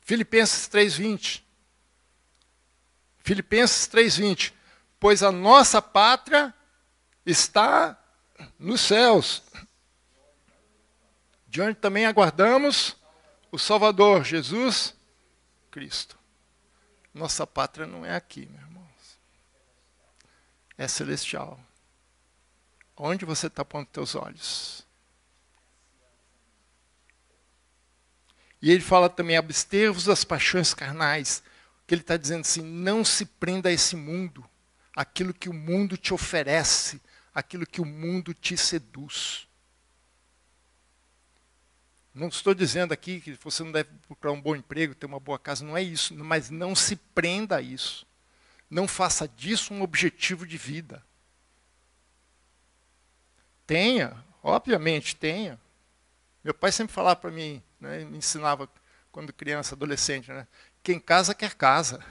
Filipenses 3:20. Filipenses 3:20. Pois a nossa pátria está nos céus, de onde também aguardamos o Salvador, Jesus Cristo. Nossa pátria não é aqui, meus irmãos. É celestial. Onde você está pondo teus olhos? E ele fala também, abster-vos das paixões carnais. Que ele está dizendo assim, não se prenda a esse mundo. Aquilo que o mundo te oferece. Aquilo que o mundo te seduz. Não estou dizendo aqui que você não deve procurar um bom emprego, ter uma boa casa. Não é isso. Mas não se prenda a isso. Não faça disso um objetivo de vida. Tenha, obviamente tenha. Meu pai sempre falava para mim, né, me ensinava quando criança, adolescente, né, quem casa quer casa.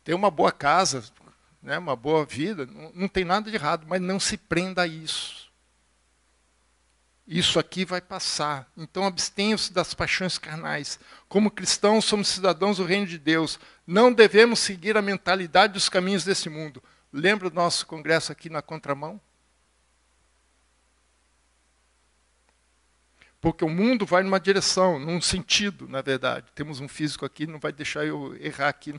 Ter uma boa casa, né, uma boa vida, não tem nada de errado, mas não se prenda a isso. Isso aqui vai passar. Então abstenham-se das paixões carnais. Como cristãos, somos cidadãos do reino de Deus. Não devemos seguir a mentalidade dos caminhos desse mundo. Lembra do nosso congresso aqui na contramão? Porque o mundo vai numa direção, num sentido, na verdade. Temos um físico aqui, não vai deixar eu errar aqui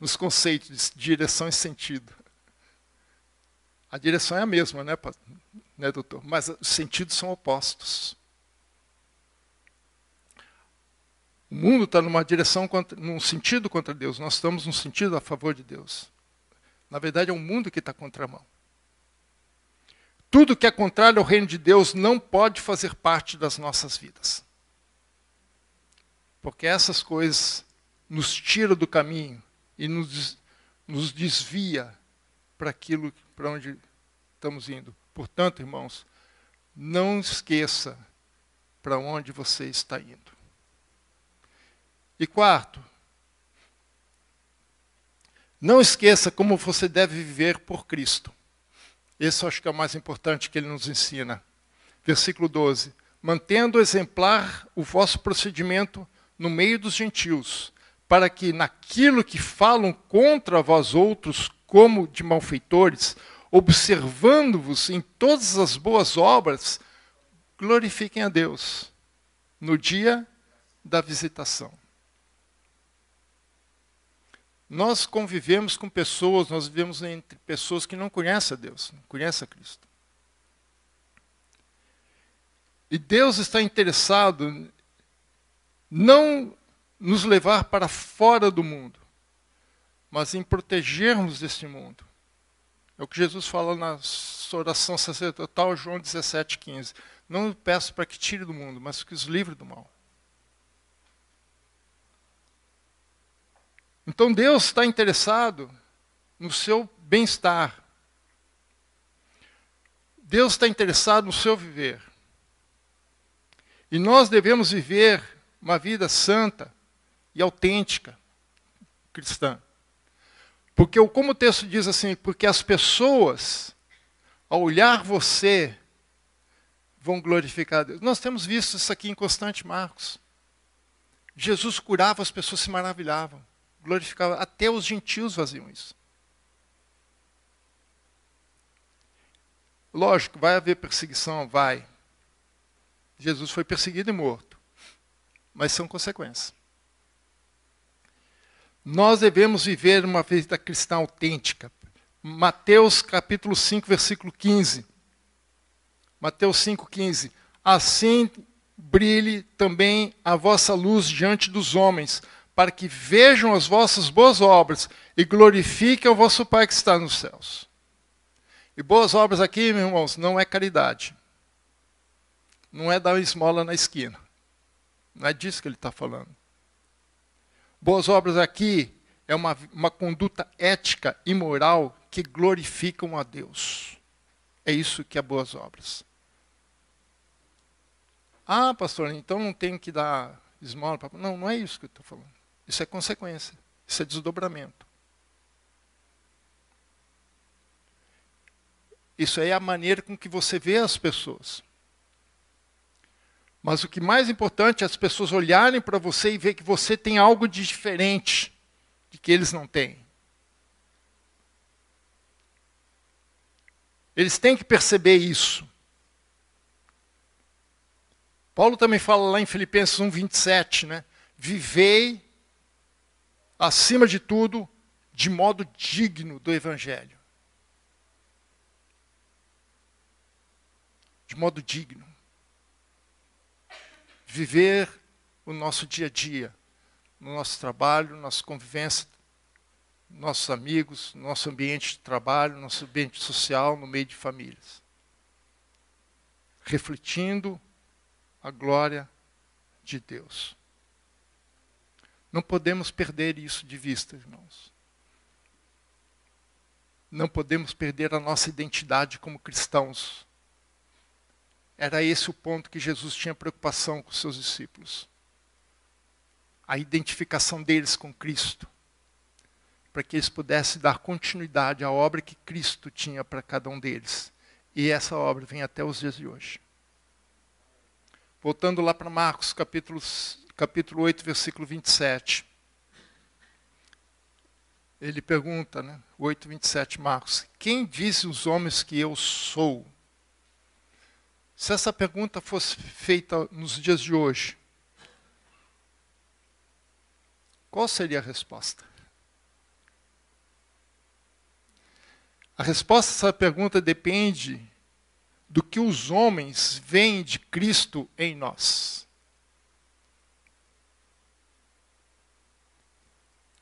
nos conceitos de direção e sentido. A direção é a mesma, né, doutor? Mas os sentidos são opostos. O mundo está numa direção, num sentido contra Deus. Nós estamos num sentido a favor de Deus. Na verdade, é o mundo que está contra a mão. Tudo que é contrário ao reino de Deus não pode fazer parte das nossas vidas. Porque essas coisas nos tiram do caminho e nos desvia para aquilo para onde estamos indo. Portanto, irmãos, não esqueça para onde você está indo. E quarto, não esqueça como você deve viver por Cristo. Esse eu acho que é o mais importante que ele nos ensina. Versículo 12. Mantendo exemplar o vosso procedimento no meio dos gentios, para que naquilo que falam contra vós outros, como de malfeitores, observando-vos em todas as boas obras, glorifiquem a Deus no dia da visitação. Nós convivemos com pessoas, nós vivemos entre pessoas que não conhecem a Deus, não conhecem a Cristo. E Deus está interessado não nos levar para fora do mundo, mas em protegermos desse mundo. É o que Jesus fala na sua oração sacerdotal, João 17,15. Não peço para que tire do mundo, mas que os livre do mal. Então Deus está interessado no seu bem-estar. Deus está interessado no seu viver. E nós devemos viver uma vida santa e autêntica, cristã. Porque, como o texto diz assim, porque as pessoas, ao olhar você, vão glorificar a Deus. Nós temos visto isso aqui em Constante Marcos. Jesus curava, as pessoas se maravilhavam. Glorificava, até os gentios faziam isso. Lógico, vai haver perseguição, vai. Jesus foi perseguido e morto. Mas são consequências. Nós devemos viver uma vida cristã autêntica. Mateus capítulo 5, versículo 15. Mateus 5, 15. Assim brilhe também a vossa luz diante dos homens, para que vejam as vossas boas obras e glorifiquem o vosso Pai que está nos céus. E boas obras aqui, meus irmãos, não é caridade. Não é dar esmola na esquina. Não é disso que ele está falando. Boas obras aqui é uma conduta ética e moral que glorificam a Deus. É isso que é boas obras. Ah, pastor, então não tenho que dar esmola. Não, não é isso que eu estou falando. Isso é consequência. Isso é desdobramento. Isso aí é a maneira com que você vê as pessoas. Mas o que mais importante é as pessoas olharem para você e ver que você tem algo de diferente de que eles não têm. Eles têm que perceber isso. Paulo também fala lá em Filipenses 1:27, né? Vivei, acima de tudo, de modo digno do Evangelho. De modo digno. Viver o nosso dia a dia, no nosso trabalho, nossa convivência, nossos amigos, nosso ambiente de trabalho, nosso ambiente social, no meio de famílias. Refletindo a glória de Deus. Não podemos perder isso de vista, irmãos. Não podemos perder a nossa identidade como cristãos. Era esse o ponto que Jesus tinha preocupação com os seus discípulos. A identificação deles com Cristo. Para que eles pudessem dar continuidade à obra que Cristo tinha para cada um deles. E essa obra vem até os dias de hoje. Voltando lá para Marcos, capítulo 8, versículo 27. Ele pergunta, né? 8:27, Marcos. Quem dizem os homens que eu sou? Se essa pergunta fosse feita nos dias de hoje, qual seria a resposta? A resposta a essa pergunta depende do que os homens veem de Cristo em nós.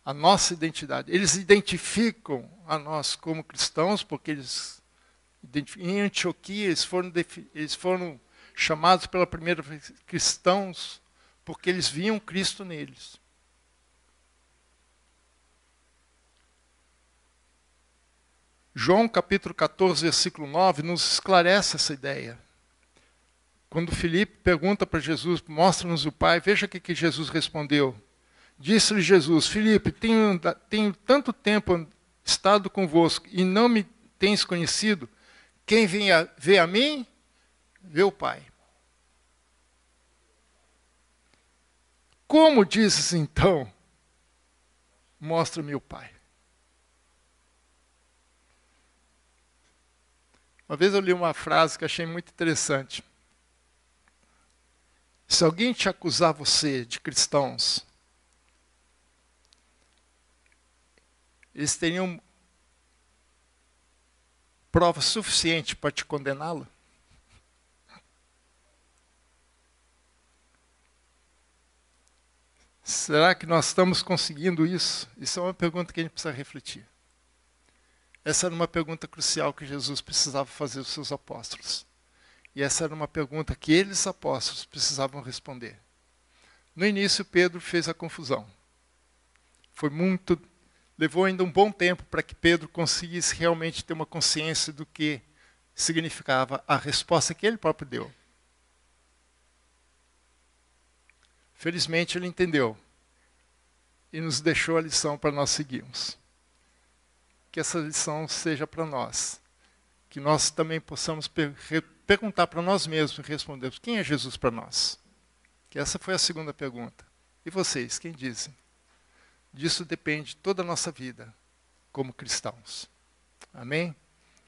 A nossa identidade. Eles identificam a nós como cristãos, porque eles em Antioquia eles foram chamados pela primeira vez cristãos, porque eles viam Cristo neles. João capítulo 14, versículo 9, nos esclarece essa ideia. Quando Filipe pergunta para Jesus, mostra-nos o Pai, veja o que Jesus respondeu. Disse-lhe Jesus, Filipe, tenho tanto tempo estado convosco e não me tens conhecido. Quem vê a mim, vê o Pai. Como dizes então, mostra-me o Pai? Uma vez eu li uma frase que achei muito interessante. Se alguém te acusar você de cristãos, eles teriam prova suficiente para te condená-lo? Será que nós estamos conseguindo isso? Isso é uma pergunta que a gente precisa refletir. Essa era uma pergunta crucial que Jesus precisava fazer aos seus apóstolos. E essa era uma pergunta que eles, apóstolos, precisavam responder. No início, Pedro fez a confusão. Levou ainda um bom tempo para que Pedro conseguisse realmente ter uma consciência do que significava a resposta que ele próprio deu. Felizmente ele entendeu e nos deixou a lição para nós seguirmos. Que essa lição seja para nós. Que nós também possamos perguntar para nós mesmos e respondermos, quem é Jesus para nós? Que essa foi a segunda pergunta. E vocês, quem dizem? Disso depende toda a nossa vida como cristãos. Amém?